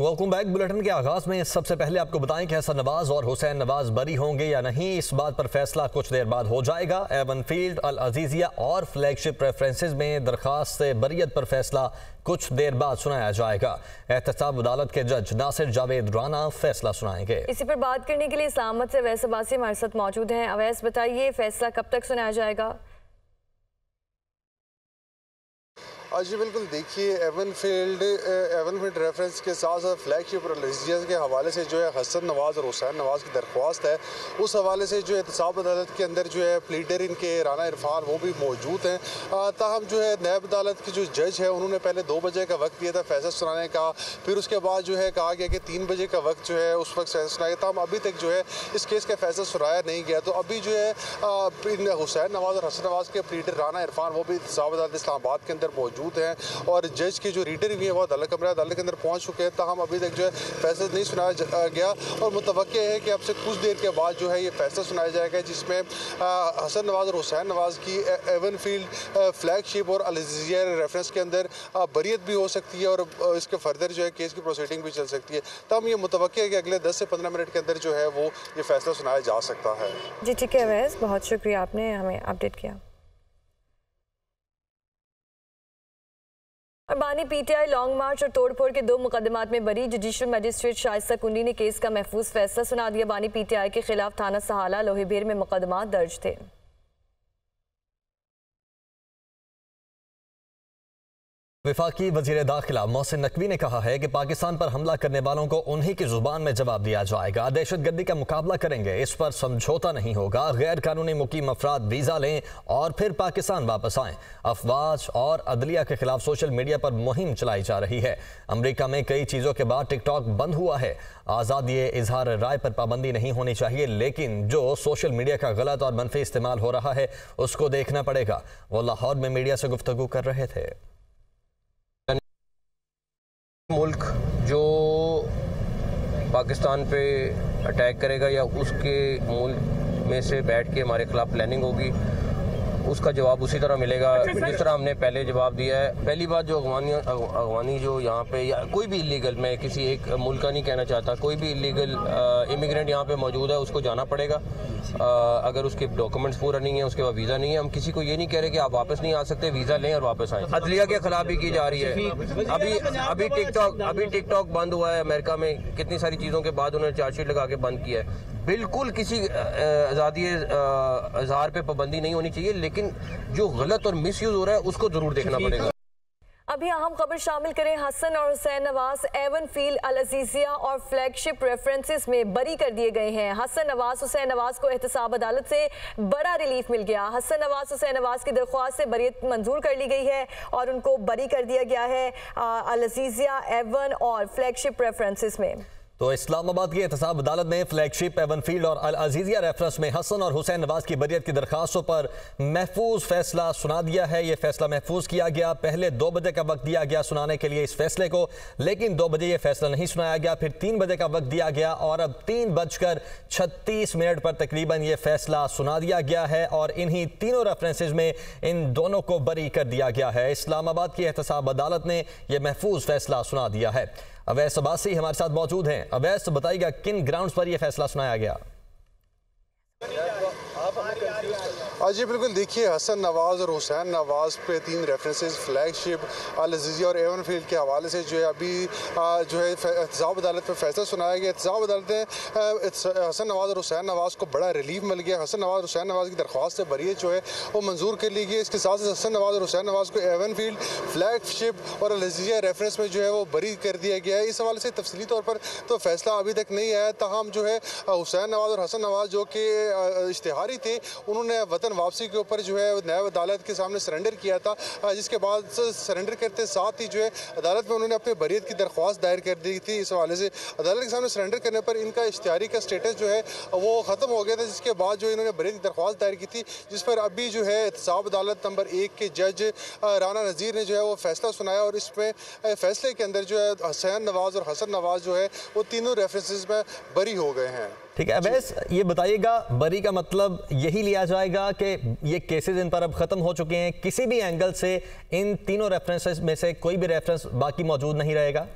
Welcome back. Bulletin के आगाज में सबसे पहले आपको बताएं कि हसन नवाज और हुसैन नवाज बरी होंगे या नहीं, इस बात पर फैसला कुछ देर बाद हो जाएगा। एवन फील्ड, अल अजीजिया और फ्लैगशिप रेफरेंसेस में दरखास्त बरियत पर फैसला कुछ देर बाद सुनाया जाएगा। एहतसाब अदालत के जज नासिर जावेद राना फैसला सुनाएंगे। इसी पर बात करने के लिए इस्लामाबाद से अवैस अब्बासी हमारे साथ मौजूद हैं। अवैस, बताइए फैसला कब तक सुनाया जाएगा? जी बिल्कुल, देखिए एवन फील्ड रेफरेंस के साथ साथ फ्लैगशिप और अल-अजीजिया के हवाले से जो है हसन नवाज और हुसैन नवाज की दरख्वास्त है, उस हवाले से जो एहतसाब अदालत के अंदर जो है प्लीडर इनके राना इरफान वो भी मौजूद हैं। ताहम जो है नैब अदालत के जो जज है उन्होंने पहले 2 बजे का वक्त दिया था फैसला सुनाने का, फिर उसके बाद जो है कहा गया कि 3 बजे का वक्त जो है उस वक्त फैसला सुनाया। ताहम अभी तक जो है इस केस का फैसला सुनाया नहीं गया। तो अभी जो है हुसैन नवाज और हसन नवाज के प्लीडर राना इरफान वो भी एहतसाब अदालत इस्लामाबाद के अंदर मौजूद हैं और जज के जो रीडर भी है वो अदालत के अंदर पहुंच चुके हैं। ताहम अभी तक जो है फैसला नहीं सुनाया गया और मुतवक्के है कि अब से कुछ देर के बाद जो है ये फैसला सुनाया जाएगा, जिसमें हसन नवाज और हुसैन नवाज की एवन फील्ड, फ्लैगशिप और अल-अजीजिया रेफरेंस के अंदर बरियत भी हो सकती है और इसके फर्दर जो है केस की प्रोसीडिंग भी चल सकती है। तब ये मुतवक्के है कि अगले 10 से 15 मिनट के अंदर जो है वो ये फैसला सुनाया जा सकता है। जी ठीक है अवैस, बहुत शुक्रिया, आपने हमें अपडेट किया। और बानी पीटीआई लॉन्ग मार्च और तोड़फोड़ के 2 मुकदमात में बरी। जुडिशल मजिस्ट्रेट शाइस्ता कुंडी ने केस का महफूज फैसला सुना दिया। बानी पीटीआई के खिलाफ थाना सहाला लोहेबीर में मुकदमात दर्ज थे। वफाकी वजीर दाखिला मोहसिन नकवी ने कहा है कि पाकिस्तान पर हमला करने वालों को उन्हीं की जुबान में जवाब दिया जाएगा। दहशतगर्दी का मुकाबला करेंगे, इस पर समझौता नहीं होगा। गैर कानूनी मुकीम अफराद वीज़ा लें और फिर पाकिस्तान वापस आएं। अफवाज और अदलिया के खिलाफ सोशल मीडिया पर मुहिम चलाई जा रही है। अमरीका में कई चीज़ों के बाद टिकटॉक बंद हुआ है। आज़ादी इजहार राय पर पाबंदी नहीं होनी चाहिए, लेकिन जो सोशल मीडिया का गलत और मनफी इस्तेमाल हो रहा है उसको देखना पड़ेगा। वो लाहौर में मीडिया से गुफ्तगू कर रहे थे। मुल्क जो पाकिस्तान पे अटैक करेगा या उसके मुल्क में से बैठ के हमारे खिलाफ प्लानिंग होगी, उसका जवाब उसी तरह मिलेगा जिस तरह हमने पहले जवाब दिया है। पहली बात, जो अगवानी जो यहाँ पे या कोई भी इलीगल, मैं किसी एक मुल्क का नहीं कहना चाहता, कोई भी इलीगल इमिग्रेंट यहाँ पे मौजूद है उसको जाना पड़ेगा। अगर उसके डॉक्यूमेंट्स पूरा नहीं है, उसके बाद वीज़ा नहीं है, हम किसी को ये नहीं कह रहे कि आप वापस नहीं आ सकते, वीज़ा लें और वापस आएँ। अदलिया के खिलाफ भी की जा रही है। अभी टिकटॉक बंद हुआ है अमेरिका में, कितनी सारी चीज़ों के बाद उन्होंने चार्जशीट लगा के बंद किया है। बिल्कुल किसी आज़ादी इज़हार पे पाबंदी नहीं होनी चाहिए, लेकिन जो गलत और मिसयूज हो रहा है उसको जरूर देखना पड़ेगा। अभी अहम खबर शामिल करें। हसन और Hussain Nawaz Avon field, Al-Azizia और फ्लैगशिप रेफरेंसेस में बरी कर दिए गए हैं। हसन नवाज, हुसैन नवाज को एहतसाब अदालत से बड़ा रिलीफ मिल गया। हसन नवाज, हुसैन नवाज की दरख्वास्त से बरीयत मंजूर कर ली गई है और उनको बरी कर दिया गया है अल-अजीजिया, एवन और फ्लैगशिप रेफरेंसेस में। तो इस्लामाबाद की एहतसाब अदालत ने फ्लैगशिप, एवन फील्ड और अल अजीजिया रेफरेंस में हसन और हुसैन नवाज की बरियत की दरखास्तों पर महफूज फैसला सुना दिया है। यह फैसला महफूज किया गया। पहले 2 बजे का वक्त दिया गया सुनाने के लिए इस फैसले को, लेकिन 2 बजे यह फैसला नहीं सुनाया गया। फिर 3 बजे का वक्त दिया गया और अब 3:36 पर तकरीबन यह फैसला सुना दिया गया है और इन्हीं तीनों रेफरेंसेज में इन दोनों को बरी कर दिया गया है। इस्लामाबाद की एहतसाब अदालत ने यह महफूज फैसला सुना दिया है। अवैस अब्बासी हमारे साथ मौजूद हैं। अवैस, बताइएगा किन ग्राउंड्स पर यह फैसला सुनाया गया? जी बिल्कुल, देखिए हसन नवाज और हुसैन नवाज पे 3 रेफरेंसेस फ्लैगशिप, अल-अजीजिया और एवन फील्ड के हवाले से जो है अभी जो है एहतसाब अदालत में फैसला सुनाया गया। एहतसाब अदालत ने हसन नवाज और हुसैन नवाज को बड़ा रिलीफ मिल गया। हसन नवाज और हुसैन नवाज की दरख्वास्त से बरियत जो है वो मंजूर कर ली गई। इसके साथ साथ हसन नवाज और हुसैन नवाज को एवन फील्ड, फ्लैगशिप और अल-अजीजिया रेफरेंस में जो है वो बरी कर दिया गया है। इस हवाले से तफसीली तौर पर तो फैसला अभी तक नहीं आया। ताहम जो है हुसैन नवाज और हसन नवाज जो कि इश्तिहारी थे, उन्होंने वतन वापसी के ऊपर जो है नैब अदालत के सामने सरेंडर किया था, जिसके बाद सरेंडर करते साथ ही जो है अदालत में उन्होंने अपनी बरियत की दरख्वास्त दायर कर दी थी। इस हवाले से अदालत के सामने सरेंडर करने पर इनका इश्तिहारी का स्टेटस जो है वो ख़त्म हो गया था, जिसके बाद जो इन्होंने बरियत की दरख्वास्त दायर की थी, जिस पर अभी जो है एहतसाब अदालत नंबर 1 के जज राना नज़ीर ने जो है वो फैसला सुनाया और इसमें फैसले के अंदर जो है हुसैन नवाज और हसन नवाज जो है वो तीनों रेफरेंसेस में बरी हो गए हैं। ठीक है अवैस, ये बताइएगा बरी का मतलब यही लिया जाएगा कि ये केसेस इन पर अब ख़त्म हो चुके हैं, किसी भी एंगल से इन तीनों रेफरेंसेस में से कोई भी रेफरेंस बाकी मौजूद नहीं रहेगा?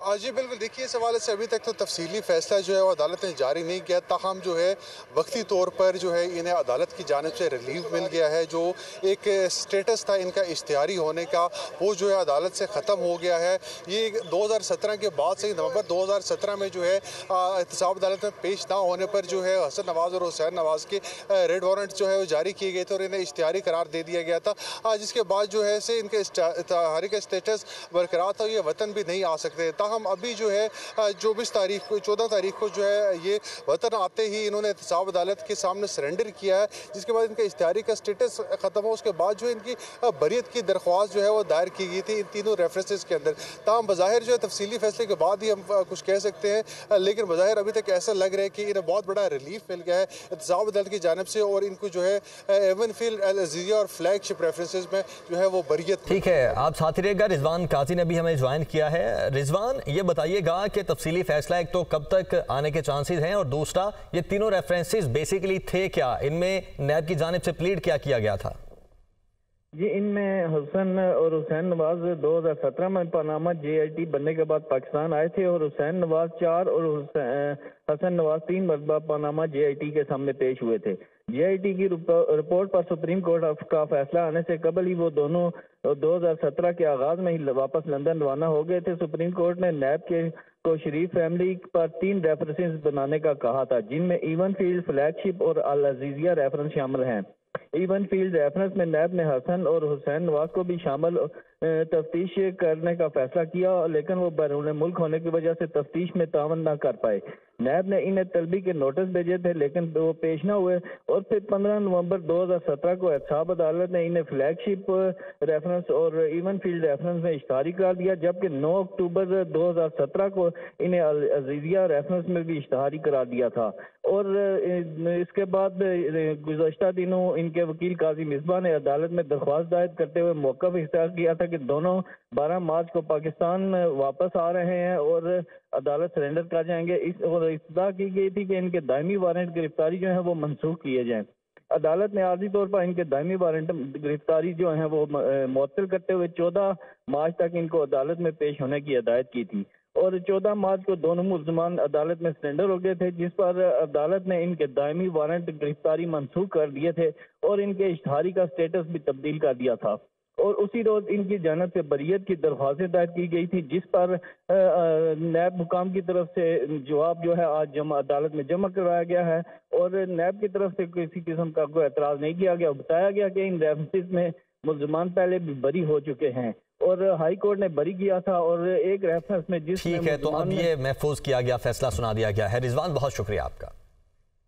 जी बिल्कुल, देखिए इस हवाले से अभी तक तो तफसीली फैसला जो है वो अदालत ने जारी नहीं किया, ताहम जो है वक्ती तौर पर जो है इन्हें अदालत की जानिब से रिलीफ मिल गया है। जो एक स्टेटस था इनका इश्तिहारी होने का, वो जो है अदालत से ख़त्म हो गया है। ये 2017 के बाद से नवंबर 2017 में जो है एहतसाब अदालत में पेश ना होने पर जो है हसन नवाज़ और हुसैन नवाज़ के रेड वारंट जो है वो जारी किए गए थे और इन्हें इश्तिहारी करार दे दिया गया था, जिसके बाद जो है से इनके इश्तिहारी का स्टेटस बरकरार था, ये वतन भी नहीं आ सकते। हम अभी जो है 24 तारीख को 14 तारीख को जो है ये वतन आते ही इन्होंने एहतसाब अदालत के सामने सरेंडर किया है, जिसके बाद इनका इश्तिहारी का स्टेटस ख़त्म हो। उसके बाद जो इनकी बरियत की दरख्वास्त जो है वो दायर की गई थी इन तीनों रेफरेंसेस के अंदर। ताहम बज़ाहिर जो है तफसीली फैसले के बाद ही हम कुछ कह सकते हैं, लेकिन बज़ाहिर अभी तक ऐसा लग रहा है कि इन्हें बहुत बड़ा रिलीफ मिल गया है एहतसाब अदालत की जानिब से, और इनको जो है एवनफील्ड, अल अज़ीज़िया और फ्लैगशिप रेफरेंसेस में जो है वो बरियत। ठीक है, आप साथ ही रहेगा। रिजवान काजी ने भी हमें ज्वाइन किया है। रिजवान, ये बताइएगा कि तफसीली फैसला एक तो कब तक आने के चांसेस हैं, और दूसरा ये तीनों रेफरेंसेस बेसिकली थे क्या, इनमें नैब की जानिब से प्लीड क्या किया गया था? जी, इनमें हुसैन और हुसैन नवाज 2017 में पनामा JIT बनने के बाद पाकिस्तान आए थे, और हुसैन नवाज 4 और हसन नवाज 3 मरतबा पनामा JIT के सामने पेश हुए थे। JIT की रिपोर्ट पर सुप्रीम कोर्ट का फैसला आने से कबल ही वो दोनों 2017 के आगाज में ही वापस लंदन रवाना हो गए थे। सुप्रीम कोर्ट ने नैब के को शरीफ फैमिली पर 3 रेफरेंसेस बनाने का कहा था, जिनमें इवनफील्ड, फ्लैगशिप और अल अज़ीज़िया रेफरेंस शामिल हैं। इवनफील्ड रेफरेंस में नैब ने हसन और हुसैन नवाज को भी शामिल तफ्तीश करने का फैसला किया, लेकिन वो बैरून मुल्क होने की वजह से तफ्तीश में तावन न कर पाए। नैब ने इन्हें तलबी के नोटिस भेजे थे, लेकिन वो पेश न हुए, और फिर 15 नवंबर 2017 को एहतसाब अदालत ने इन्हें फ्लैगशिप रेफरेंस और इवनफील्ड रेफरेंस में इश्तिहारी करार दिया, जबकि 9 अक्टूबर 2017 को इन्हें अल अज़ीज़िया रेफरेंस में भी इश्तिहारी करार दिया था। और इसके बाद गुज़श्ता दिनों इनके वकील काजी मिसबा ने अदालत में दरख्वास्त दायर करते हुए मौक़िफ़ इख्तियार किया था कि दोनों 12 मार्च को पाकिस्तान वापस आ रहे हैं और अदालत सरेंडर कर जाएंगे। और इस्तदा की गई थी कि इनके दायमी वारंट गिरफ्तारी जो है वो मनसूख किए जाएं। अदालत ने आर्जी तौर पर इनके दायमी वारंट गिरफ्तारी जो है वो मुअत्तल करते हुए 14 मार्च तक इनको अदालत में पेश होने की हिदायत की थी, और 14 मार्च को दोनों मुल्ज़मान अदालत में सरेंडर हो गए थे, जिस पर अदालत ने इनके दायमी वारंट गिरफ्तारी मनसूख कर दिए थे और इनके इश्तिहारी का स्टेटस भी तब्दील कर दिया था। और उसी रोज इनकी जानिब से बरियत की दरख्वास्तें दायर की गई थी, जिस पर नैब हुकाम की तरफ से जवाब जो है आज अदालत में जमा करवाया गया है, और नैब की तरफ से किसी किस्म का कोई एतराज़ नहीं किया गया। बताया गया कि इन रेफरेंसेस में मुल्ज़मान पहले भी बरी हो चुके हैं और हाई कोर्ट ने बरी किया था, और एक रेफरेंस में जिस ठीक है, तो अब ये महफूज किया गया, फैसला सुना दिया गया है। रिजवान, बहुत शुक्रिया आपका।